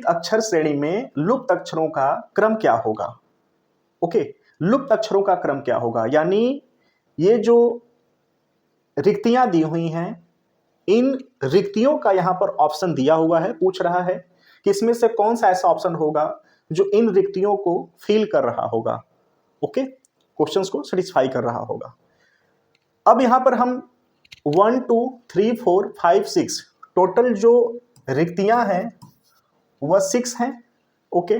अक्षर श्रेणी में लुप्त अक्षरों का क्रम क्या होगा। ओके, लुप्त अक्षरों का क्रम क्या होगा, यानी ये जो रिक्तियां दी हुई हैं, इन रिक्तियों का यहां पर ऑप्शन दिया हुआ है। पूछ रहा है कि इसमें से कौन सा ऐसा ऑप्शन होगा जो इन रिक्तियों को फिल कर रहा होगा। ओके, क्वेश्चंस को सेटिस्फाई कर रहा होगा। अब यहां पर हम 1 2 3 4 5 6 टोटल जो रिक्तियां हैं वह 6 हैं। ओके,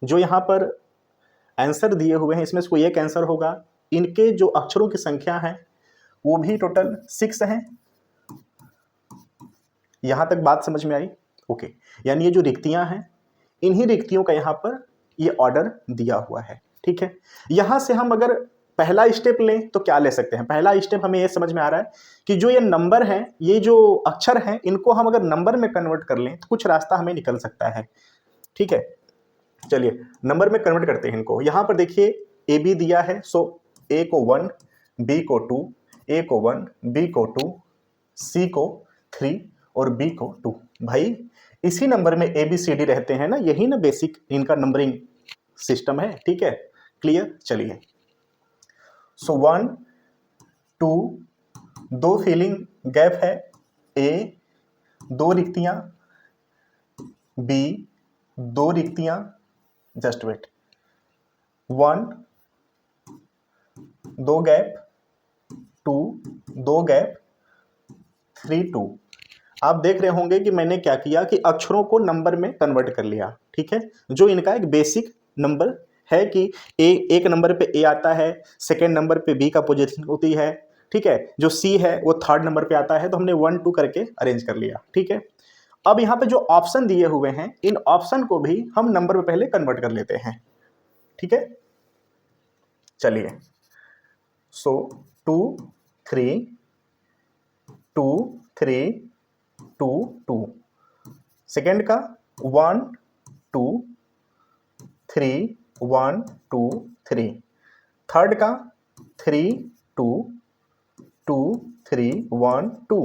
जो यहां पर आंसर दिए हुए हैं इसमें से कोई एक आंसर होगा। इनके जो अक्षरों की संख्या है वो भी टोटल 6 है। यहां तक बात समझ में आई। ओके, यानी ये जो रिक्तियां हैं इन्हीं रिक्तियों का यहां पर ये ऑर्डर दिया हुआ है। ठीक है, यहां से हम अगर पहला स्टेप लें तो क्या ले सकते हैं। पहला स्टेप हमें ये समझ में आ रहा है कि जो ये नंबर हैं, ये जो अक्षर हैं, इनको हम अगर नंबर में कन्वर्ट कर लें तो कुछ रास्ता हमें निकल सकता है। ठीक है, चलिए नंबर में कन्वर्ट करते हैं इनको। यहां पर देखिए ए बी दिया है, सो ए को 1, बी को 2, ए को 1, बी को 2, सी को 3 और बी को 2। भाई इसी नंबर में ए बी सी डी रहते हैं ना, यही ना बेसिक इनका नंबरिंग सिस्टम है। ठीक है, क्लियर। चलिए, सो 1 2 दो फिलिंग गैप है, ए 2 रिक्तियां, बी 2 रिक्तियां, जस्ट वेट, 1 2 गैप, 2 2 गैप, 3 2। आप देख रहे होंगे कि मैंने क्या किया कि अक्षरों को नंबर में कन्वर्ट कर लिया। ठीक है, जो इनका एक बेसिक नंबर है कि एक नंबर पे ए आता है, सेकेंड नंबर पे बी का पोजीशन होती है। ठीक है, जो सी है वो थर्ड नंबर पे आता है, तो हमने 1 2 करके अरेंज कर लिया। ठीक है, अब यहाँ पे जो ऑप्शन दिए हुए हैं इन ऑप्शन को भी हम नंबर में पहले कन्वर्ट कर लेते हैं। ठीक है, चलिए, सो 2 3 2 3 2 2, सेकेंड का 1 2 3 1 2 3, थर्ड का 3 2 2 3 1 2,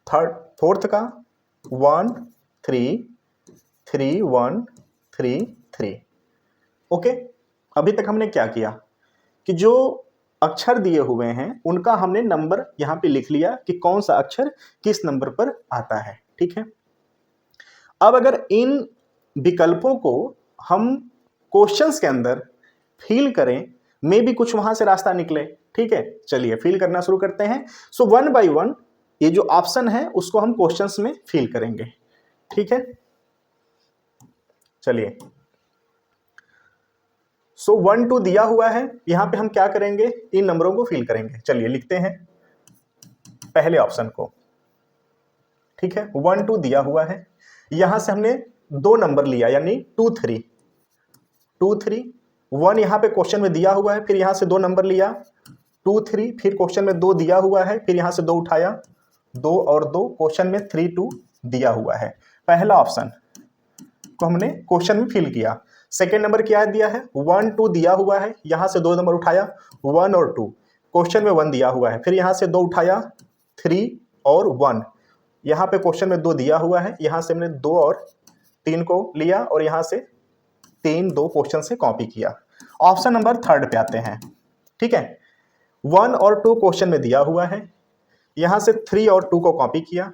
फोर्थ का 1 3 3 1 3 3। ओके, अभी तक हमने क्या किया कि जो अक्षर दिए हुए हैं उनका हमने नंबर यहां पे लिख लिया कि कौन सा अक्षर किस नंबर पर आता है। ठीक है, अब अगर इन विकल्पों को हम क्वेश्चंस के अंदर फिल करें, मे भी कुछ वहां से रास्ता निकले। ठीक है, चलिए फिल करना शुरू करते हैं। सो 1 बाय 1 ये जो ऑप्शन है उसको हम क्वेश्चंस में फिल करेंगे। ठीक है, चलिए, सो 1 2 दिया हुआ है, यहां पे हम क्या करेंगे, इन नंबरों को फिल करेंगे। चलिए लिखते हैं पहले ऑप्शन को। ठीक है, 1 2 दिया हुआ है, यहां से हमने 2 नंबर लिया यानी 2 3 2 3, 1 यहां पे क्वेश्चन में दिया हुआ है, फिर यहां से 2 नंबर लिया 2 3, फिर क्वेश्चन में 2 दिया हुआ है, फिर यहां से 2 उठाया 2 और 2, क्वेश्चन में 3 2 दिया हुआ है। पहला ऑप्शन को हमने क्वेश्चन में फिल किया। सेकेंड नंबर क्या दिया है, 1 2 दिया हुआ है, यहां से 2 नंबर उठाया 1 और 2, क्वेश्चन में 1 दिया हुआ है, फिर यहां से 2 उठाया 3 और 1, यहां पे क्वेश्चन में 2 दिया हुआ है, यहां से हमने 2 और 3 को लिया और यहां से 3 2 क्वेश्चन से कॉपी किया। ऑप्शन नंबर थर्ड पे आते हैं। ठीक है, 1 और 2 क्वेश्चन में दिया हुआ है, यहां से 3 और 2 को कॉपी किया,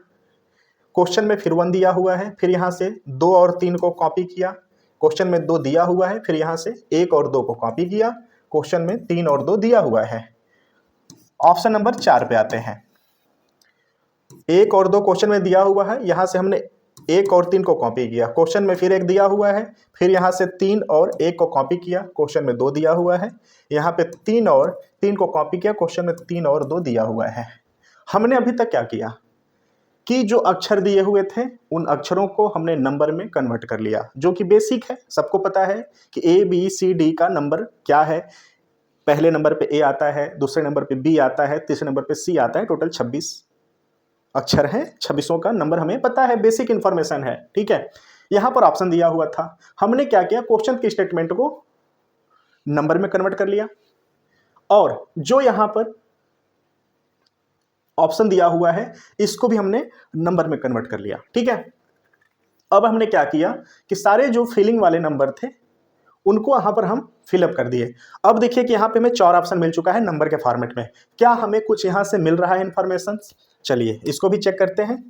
क्वेश्चन में फिर 1 दिया हुआ है, फिर यहां से 2 और 3 को कॉपी किया, क्वेश्चन में 2 दिया हुआ है, फिर यहां से 1 और 2 को कॉपी किया, क्वेश्चन में 3 और 2 दिया हुआ है। ऑप्शन नंबर 4 पे आते हैं। 1 और 2 क्वेश्चन में दिया हुआ है, यहां से हमने 1 और 3 को कॉपी किया, क्वेश्चन में फिर 1 दिया हुआ है, फिर यहां से 3 और 1 को कॉपी किया, क्वेश्चन में 2 दिया हुआ है, यहां पे 3 और 3 को कॉपी किया, क्वेश्चन में 3 और 2 दिया हुआ है। हमने अभी तक क्या किया कि जो अक्षर दिए हुए थे उन अक्षरों को हमने नंबर में कन्वर्ट कर लिया, जो कि बेसिक है, सबको पता है कि ए बी सी डी का नंबर क्या है। पहले नंबर पे ए आता है, दूसरे नंबर पे बी आता है, तीसरे नंबर पे सी आता है, टोटल 26 अक्षर हैं, 26 का नंबर हमें पता है, बेसिक इंफॉर्मेशन है। ठीक है, यहां पर ऑप्शन दिया हुआ था, हमने क्या किया, क्वेश्चन की स्टेटमेंट को नंबर में कन्वर्ट कर लिया और जो यहां पर ऑप्शन दिया हुआ है इसको भी हमने नंबर में कन्वर्ट कर लिया। ठीक है, अब हमने क्या किया कि सारे जो फिलिंग वाले नंबर थे उनको यहां पर हम फिलअप कर दिए। अब देखिए कि यहां पे हमें 4 ऑप्शन मिल चुका है नंबर के फॉर्मेट में। क्या हमें कुछ यहां से मिल रहा है इंफॉर्मेशन? चलिए इसको भी चेक करते हैं,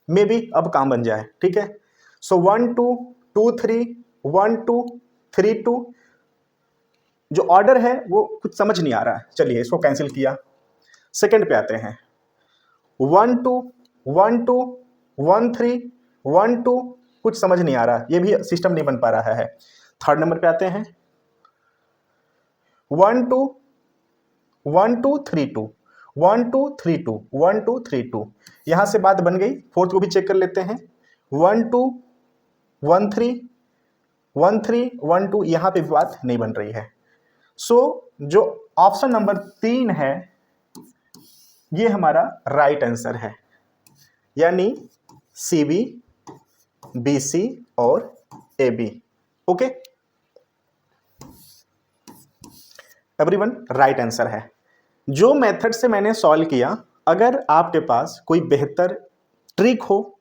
मे बी अब काम बन जाए। ठीक है, सो 1 2 2 3 1 2 3 2 जो ऑर्डर है वो कुछ समझ नहीं आ रहा है। चलिए इसको कैंसिल किया। सेकंड पे आते हैं, 1 2 1 2 1 3 1 2 कुछ समझ नहीं आ रहा, ये भी सिस्टम नहीं बन पा रहा है। थर्ड नंबर पे आते हैं, 1 2 1 2 3 2 1 2 3 2 1 2 3 2, यहां से बात बन गई। फोर्थ को भी चेक कर लेते हैं, 1 2 1 3 1 3 1 2, यहां पे भी बात नहीं बन रही है। सो जो ऑप्शन नंबर 3 है ये हमारा राइट आंसर है, यानी CB BC और AB। Okay everyone, right answer है। जो मेथड से मैंने सॉल्व किया, अगर आपके पास कोई बेहतर ट्रिक हो,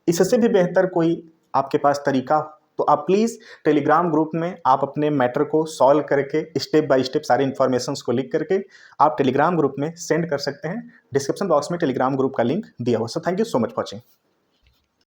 इससे भी बेहतर कोई आपके पास तरीका हो, तो आप प्लीज़ टेलीग्राम ग्रुप में आप अपने मैटर को सॉल्व करके स्टेप बाय स्टेप सारे इन्फॉर्मेशंस को लिख करके आप टेलीग्राम ग्रुप में सेंड कर सकते हैं। डिस्क्रिप्शन बॉक्स में टेलीग्राम ग्रुप का लिंक दिया हुआ। So thank you so much for watching.